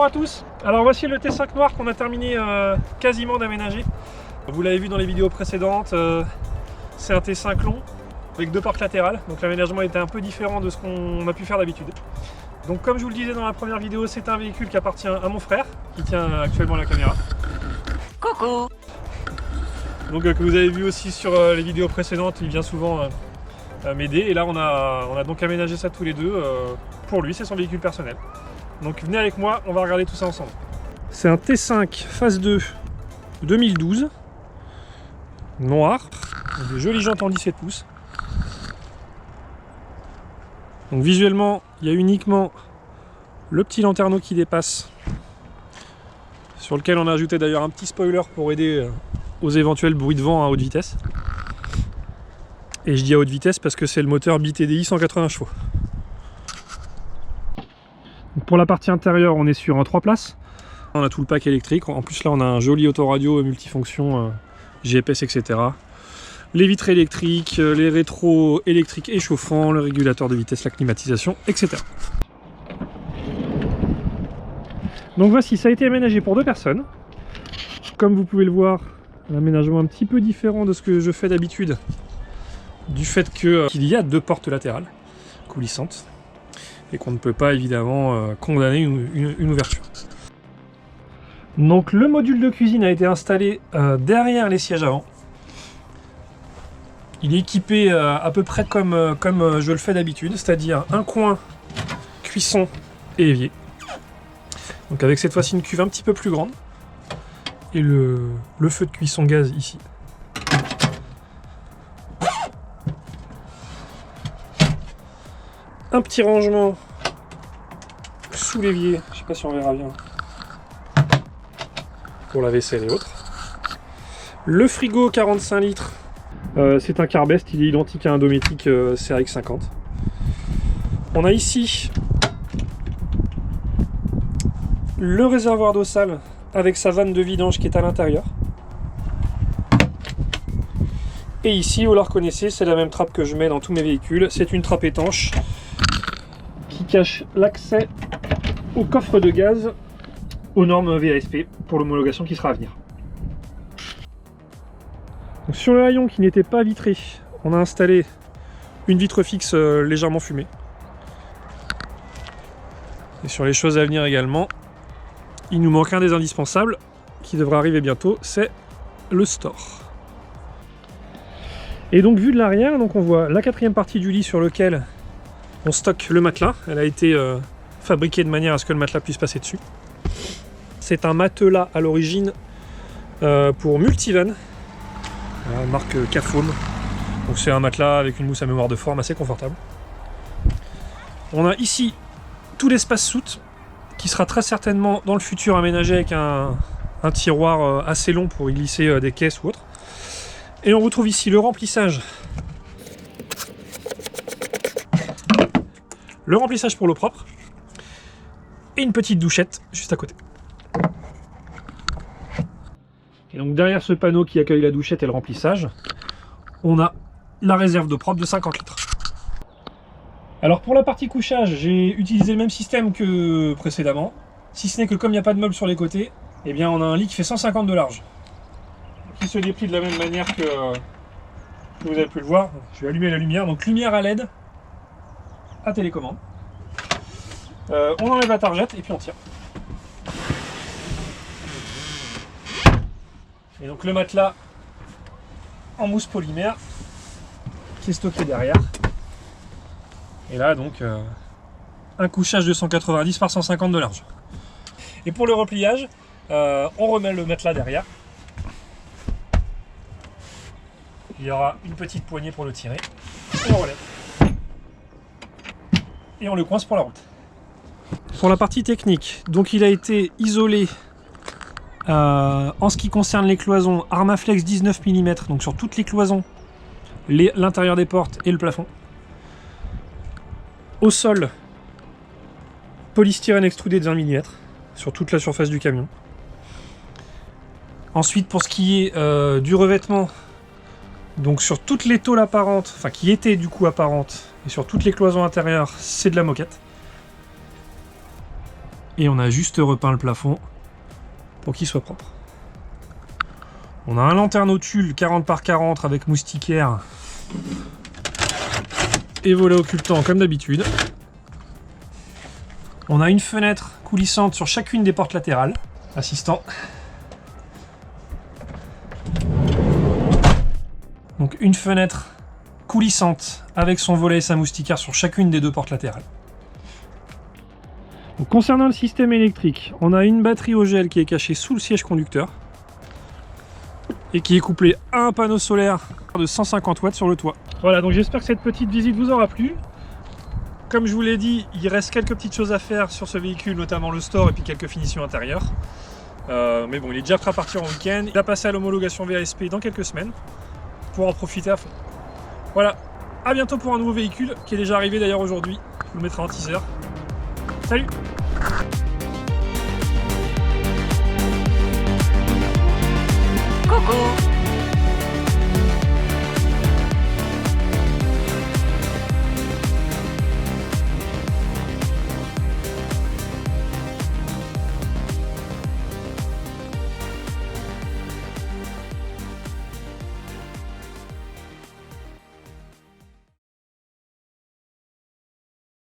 à tous. Alors voici le T5 noir qu'on a terminé quasiment d'aménager. Vous l'avez vu dans les vidéos précédentes, c'est un T5 long avec 2 portes latérales. Donc l'aménagement était un peu différent de ce qu'on a pu faire d'habitude. Donc comme je vous le disais dans la première vidéo, c'est un véhicule qui appartient à mon frère, qui tient actuellement la caméra. Coucou. Donc que vous avez vu aussi sur les vidéos précédentes, il vient souvent m'aider. Et là on a donc aménagé ça tous les deux pour lui, c'est son véhicule personnel. Donc venez avec moi, on va regarder tout ça ensemble. C'est un T5 phase 2 2012, noir, avec des jolies jantes en 17 pouces. Donc visuellement, il y a uniquement le petit lanterneau qui dépasse, sur lequel on a ajouté d'ailleurs un petit spoiler pour aider aux éventuels bruits de vent à haute vitesse. Et je dis à haute vitesse parce que c'est le moteur BTDI 180 chevaux. Pour la partie intérieure, on est sur un 3 places. On a tout le pack électrique. En plus là, on a un joli autoradio multifonction, GPS, etc. Les vitres électriques, les rétros électriques et chauffants, le régulateur de vitesse, la climatisation, etc. Donc voici, ça a été aménagé pour 2 personnes. Comme vous pouvez le voir, un aménagement un petit peu différent de ce que je fais d'habitude, du fait qu'il y a 2 portes latérales coulissantes et qu'on ne peut pas évidemment condamner une ouverture. Donc le module de cuisine a été installé derrière les sièges avant. Il est équipé à peu près comme je le fais d'habitude, c'est-à-dire un coin cuisson et évier. Donc avec cette fois-ci une cuve un petit peu plus grande et le feu de cuisson gaz ici. Un petit rangement sous l'évier, je sais pas si on verra bien, pour la vaisselle et autres. Le frigo 45 litres, c'est un Carbest, il est identique à un Dometic CRX50. On a ici le réservoir d'eau sale avec sa vanne de vidange qui est à l'intérieur. Et ici, vous la reconnaissez, c'est la même trappe que je mets dans tous mes véhicules. C'est une trappe étanche qui cache l'accès au coffre de gaz aux normes VASP pour l'homologation qui sera à venir. Donc sur le haillon qui n'était pas vitré, on a installé une vitre fixe légèrement fumée. Et sur les choses à venir également, il nous manque un des indispensables qui devra arriver bientôt, c'est le store. Et donc vue de l'arrière, donc on voit la 4e partie du lit sur lequel on stocke le matelas. Elle a été fabriquée de manière à ce que le matelas puisse passer dessus. C'est un matelas à l'origine pour Multivan, marque K-Foam. Donc c'est un matelas avec une mousse à mémoire de forme assez confortable. On a ici tout l'espace soute qui sera très certainement dans le futur aménagé avec un tiroir assez long pour y glisser des caisses ou autre. Et on retrouve ici le remplissage. Le remplissage pour l'eau propre. Et une petite douchette juste à côté. Et donc derrière ce panneau qui accueille la douchette et le remplissage, on a la réserve d'eau propre de 50 litres. Alors pour la partie couchage, j'ai utilisé le même système que précédemment. Si ce n'est que comme il n'y a pas de meubles sur les côtés, eh bien on a un lit qui fait 150 de large. Qui se déplie de la même manière que vous avez pu le voir. Je vais allumer la lumière. Donc lumière à LED à télécommande. On enlève la targette et puis on tire. Et donc le matelas en mousse polymère qui est stocké derrière. Et là donc un couchage de 190 par 150 de large. Et pour le repliage, on remet le matelas derrière. Il y aura une petite poignée pour le tirer. On le relève. Et on le coince pour la route. Pour la partie technique, donc il a été isolé en ce qui concerne les cloisons Armaflex 19 mm, donc sur toutes les cloisons, l'intérieur des portes et le plafond. Au sol, polystyrène extrudé de 20 mm sur toute la surface du camion. Ensuite, pour ce qui est du revêtement, donc sur toutes les tôles apparentes, enfin qui étaient du coup apparentes, et sur toutes les cloisons intérieures, c'est de la moquette. Et on a juste repeint le plafond pour qu'il soit propre. On a un lanterne au tulle 40 par 40 avec moustiquaire et volet occultant comme d'habitude. On a une fenêtre coulissante sur chacune des portes latérales. Assistant. Donc une fenêtre coulissante avec son volet et sa moustiquaire sur chacune des deux portes latérales. Donc, concernant le système électrique, on a une batterie au gel qui est cachée sous le siège conducteur et qui est couplée à un panneau solaire de 150 watts sur le toit. Voilà, donc j'espère que cette petite visite vous aura plu. Comme je vous l'ai dit, il reste quelques petites choses à faire sur ce véhicule, notamment le store et puis quelques finitions intérieures. Mais bon, il est déjà prêt à partir en week-end. Il va passer à l'homologation VASP dans quelques semaines pour en profiter à fond. Voilà, à bientôt pour un nouveau véhicule qui est déjà arrivé d'ailleurs aujourd'hui. Je vous le mettrai en teaser. Salut!